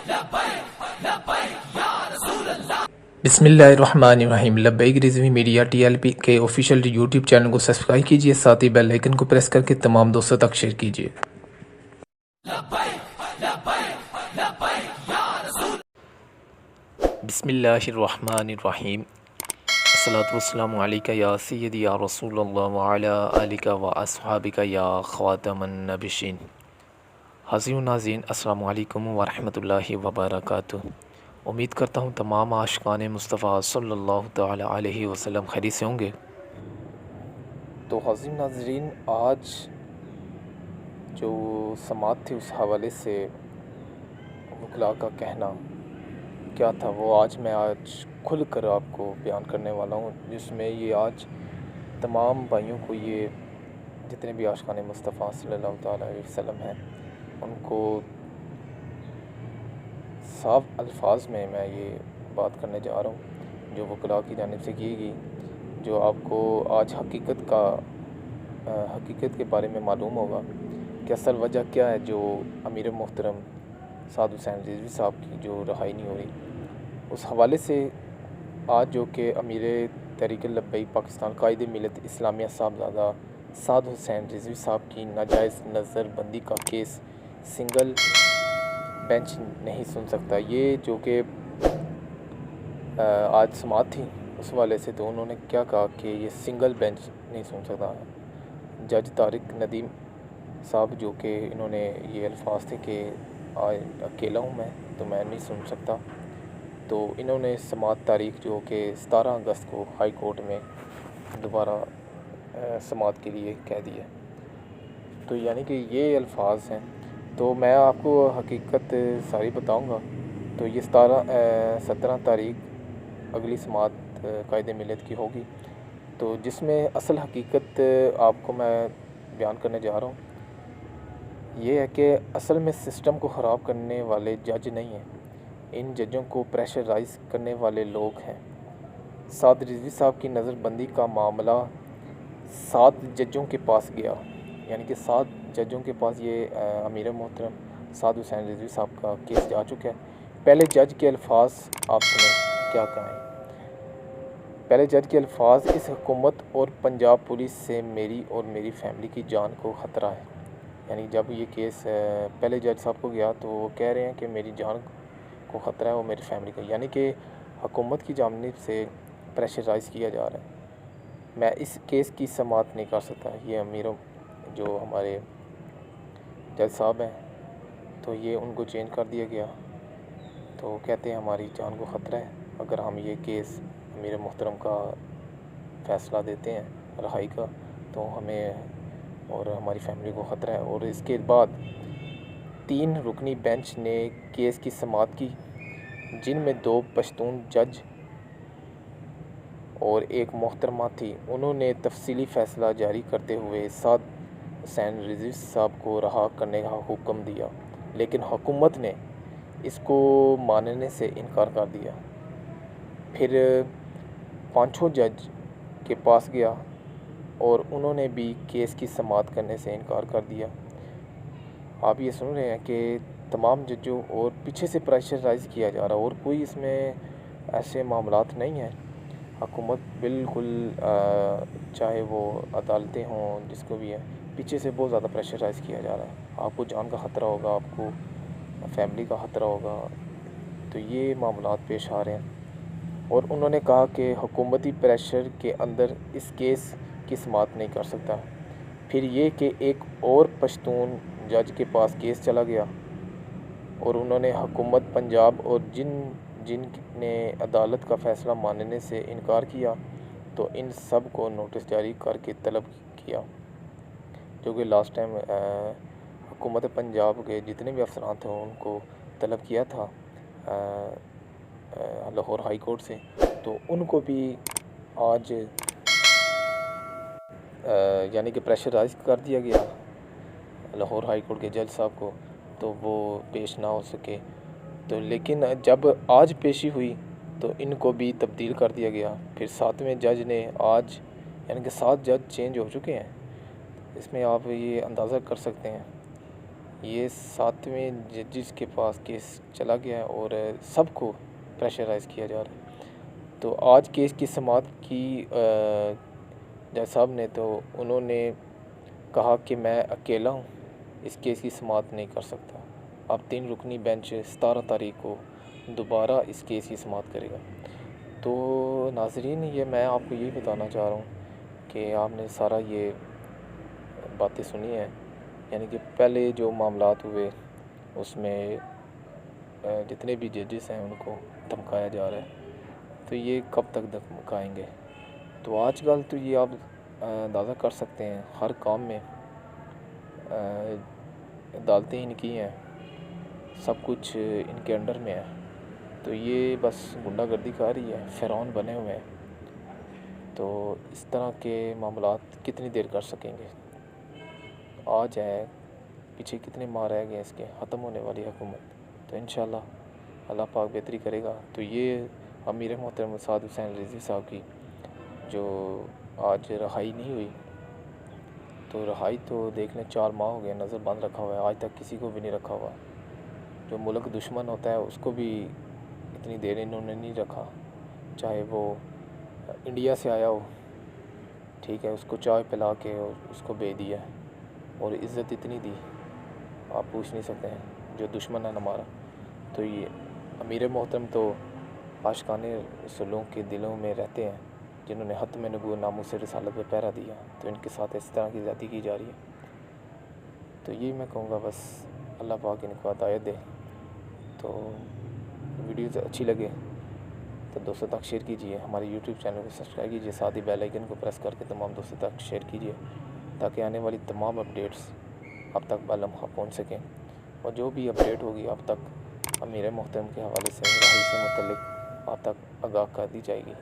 بسم اللہ الرحمن الرحیم۔ لبیک رضوی میڈیا TLP کے آفیشیل یوٹیوب چینل کو سبسکرائب کیجیے، ساتھ ہی بیل آئیکن کو پریس کر کے تمام دوستوں تک شیئر کیجیے۔ بسم اللہ الرحمن الرحیم۔ الصلاۃ والسلام علیکہ یا سیدی یا رسول اللہ وعلی آلک و اصحابک یا خاتم النبیین۔ حاضرین و ناظرین، السلام علیکم ورحمۃ اللہ وبرکاتہ۔ امید کرتا ہوں تمام عاشقان مصطفیٰ صلی اللہ تعالی علیہ وسلم خیریت سے ہوں گے۔ تو حاضرین ناظرین، آج جو سماعت تھی اس حوالے سے وکلاء کا کہنا کیا تھا، وہ آج میں کھل کر آپ کو بیان کرنے والا ہوں، جس میں یہ آج تمام بھائیوں کو، یہ جتنے بھی عاشقان مصطفیٰ صلی اللہ تعالی علیہ وسلم ہیں، ان کو صاف الفاظ میں یہ بات کرنے جا رہا ہوں جو وکلاء کی جانب سے کی گئی، جو آپ کو آج حقیقت کے بارے میں معلوم ہوگا کہ اصل وجہ کیا ہے جو امیر محترم سعد حسین رضوی صاحب کی جو رہائی نہیں ہو رہی۔ اس حوالے سے آج جو کہ امیر تحریک لبیک پاکستان قائد ملت اسلامیہ صاحبزادہ سعد حسین رضوی صاحب کی ناجائز نظر بندی کا کیس سنگل بینچ نہیں سن سکتا، یہ جو کہ آج سماعت تھی اس والے سے، تو انہوں نے کیا کہا کہ یہ سنگل بینچ نہیں سن سکتا۔ جج طارق ندیم صاحب جو کہ انہوں نے یہ الفاظ تھے کہ آج اکیلا ہوں میں تو میں نہیں سن سکتا، تو انہوں نے سماعت تاریخ جو کہ 17 اگست کو ہائی کورٹ میں دوبارہ سماعت کے لیے کہہ دیا۔ تو یعنی کہ یہ الفاظ ہیں، تو میں آپ کو حقیقت ساری بتاؤں گا۔ تو یہ 17 تاریخ اگلی سماعت قائد ملت کی ہوگی، تو جس میں اصل حقیقت آپ کو میں بیان کرنے جا رہا ہوں۔ یہ ہے کہ اصل میں سسٹم کو خراب کرنے والے جج نہیں ہیں، ان ججوں کو پریشرائز کرنے والے لوگ ہیں۔ سعد رضوی صاحب کی نظر بندی کا معاملہ 7 ججوں کے پاس گیا، یعنی کہ 7 ججوں کے پاس یہ امیر محترم سعد حسین رضوی صاحب کا کیس جا چکا ہے۔ پہلے جج کے الفاظ آپ سنیں کیا کہیں۔ پہلے جج کے الفاظ: اس حکومت اور پنجاب پولیس سے میری اور میری فیملی کی جان کو خطرہ ہے۔ یعنی جب یہ کیس پہلے جج صاحب کو گیا تو وہ کہہ رہے ہیں کہ میری جان کو خطرہ ہے اور میری فیملی کا، یعنی کہ حکومت کی جانب سے پریشرائز کیا جا رہا ہے۔ میں اس کیس کی سماعت نہیں کر سکتا۔ یہ امیروں جو ہمارے جج صاحب ہیں، تو یہ ان کو چینج کر دیا گیا، تو کہتے ہیں ہماری جان کو خطرہ ہے اگر ہم یہ کیس امیر محترم کا فیصلہ دیتے ہیں رہائی کا، تو ہمیں اور ہماری فیملی کو خطرہ ہے۔ اور اس کے بعد 3 رکنی بینچ نے کیس کی سماعت کی، جن میں 2 پشتون جج اور 1 محترمہ تھی۔ انہوں نے تفصیلی فیصلہ جاری کرتے ہوئے سعد حسین رضوی صاحب کو رہا کرنے کا حکم دیا، لیکن حکومت نے اس کو ماننے سے انکار کر دیا۔ پھر 5 جج کے پاس گیا اور انہوں نے بھی کیس کی سماعت کرنے سے انکار کر دیا۔ آپ یہ سن رہے ہیں کہ تمام ججوں اور پیچھے سے پریشرائز کیا جا رہا، اور کوئی اس میں ایسے معاملات نہیں ہیں۔ حکومت بالکل چاہے وہ عدالتیں ہوں، جس کو بھی ہے، پیچھے سے بہت زیادہ پریشرائز کیا جا رہا ہے۔ آپ کو جان کا خطرہ ہوگا، آپ کو فیملی کا خطرہ ہوگا، تو یہ معاملات پیش آ رہے ہیں۔ اور انہوں نے کہا کہ حکومتی پریشر کے اندر اس کیس کی سماعت نہیں کر سکتا۔ پھر یہ کہ ایک اور پشتون جج کے پاس کیس چلا گیا اور انہوں نے حکومت پنجاب اور جن نے عدالت کا فیصلہ ماننے سے انکار کیا، تو ان سب کو نوٹس جاری کر کے طلب کیا، جو کہ لاسٹ ٹائم حکومت پنجاب کے جتنے بھی افسران تھے ان کو طلب کیا تھا لاہور ہائی کورٹ سے، تو ان کو بھی آج یعنی کہ پریشرائز کر دیا گیا لاہور ہائی کورٹ کے جج صاحب کو، تو وہ پیش نہ ہو سکے۔ تو لیکن جب آج پیشی ہوئی تو ان کو بھی تبدیل کر دیا گیا۔ پھر 7ویں جج نے آج، یعنی کہ 7 جج چینج ہو چکے ہیں۔ اس میں آپ یہ اندازہ کر سکتے ہیں یہ 7ویں ججز کے پاس کیس چلا گیا ہے اور سب کو پریشرائز کیا جا رہا ہے. تو آج کیس کی سماعت کی جج صاحب نے، تو انہوں نے کہا کہ میں اکیلا ہوں، اس کیس کی سماعت نہیں کر سکتا. اب 3 رکنی بینچ 17 تاریخ کو دوبارہ اس کیس کی سماعت کرے گا. تو ناظرین، یہ میں آپ کو یہی بتانا چاہ رہا ہوں کہ آپ نے سارا یہ باتیں سنی ہیں. یعنی کہ پہلے جو معاملات ہوئے اس میں جتنے بھی ججز ہیں ان کو دھمکایا جا رہا ہے. تو یہ کب تک دھمکائیں گے؟ تو آج کل تو یہ آپ اندازہ کر سکتے ہیں، ہر کام میں عدالتیں ان کی ہیں، سب کچھ ان کے انڈر میں ہے. تو یہ بس غنڈہ گردی کر رہی ہے، فرعون بنے ہوئے ہیں. تو اس طرح کے معاملات کتنی دیر کر سکیں گے؟ آج ہے، پیچھے کتنے ماہ رہ گئے اس کے ختم ہونے والی حکومت. تو انشاءاللہ اللہ پاک بہتری کرے گا. تو یہ امیر محترم اسعد حسین رضوی صاحب کی جو آج رہائی نہیں ہوئی، تو رہائی تو دیکھ لیں 4 ماہ ہو گئے نظر بند رکھا ہوا ہے، آج تک کسی کو بھی نہیں رکھا ہوا. جو ملک دشمن ہوتا ہے اس کو بھی اتنی دیر انہوں نے نہیں رکھا، چاہے وہ انڈیا سے آیا ہو، ٹھیک ہے، اس کو چائے پلا کے اور اس کو بھیج دیا اور عزت اتنی دی، آپ پوچھ نہیں سکتے ہیں. جو دشمن ہے ہمارا، تو یہ امیر محترم تو عاشقان رسولوں کے دلوں میں رہتے ہیں، جنہوں نے ختم نبوت ناموس رسالت پہ پہرا دیا. تو ان کے ساتھ اس طرح کی زیادتی کی جا رہی ہے. تو یہی میں کہوں گا، بس اللہ پاک ان کو ہدایت دے. تو ویڈیوز اچھی لگے تو دوستوں تک شیئر کیجیے، ہمارے یوٹیوب چینل کو سبسکرائب کیجیے، ساتھ ہی بیل آئیکن کو پریس کر کے تمام دوستوں تک شیئر کیجیے تاکہ آنے والی تمام اپڈیٹس اب تک بلمحہ پہنچ سکیں. اور جو بھی اپڈیٹ ہوگی اب تک امیر محترم کے حوالے سے رہائی سے متعلق آپ تک آگاہ کر دی جائے گی.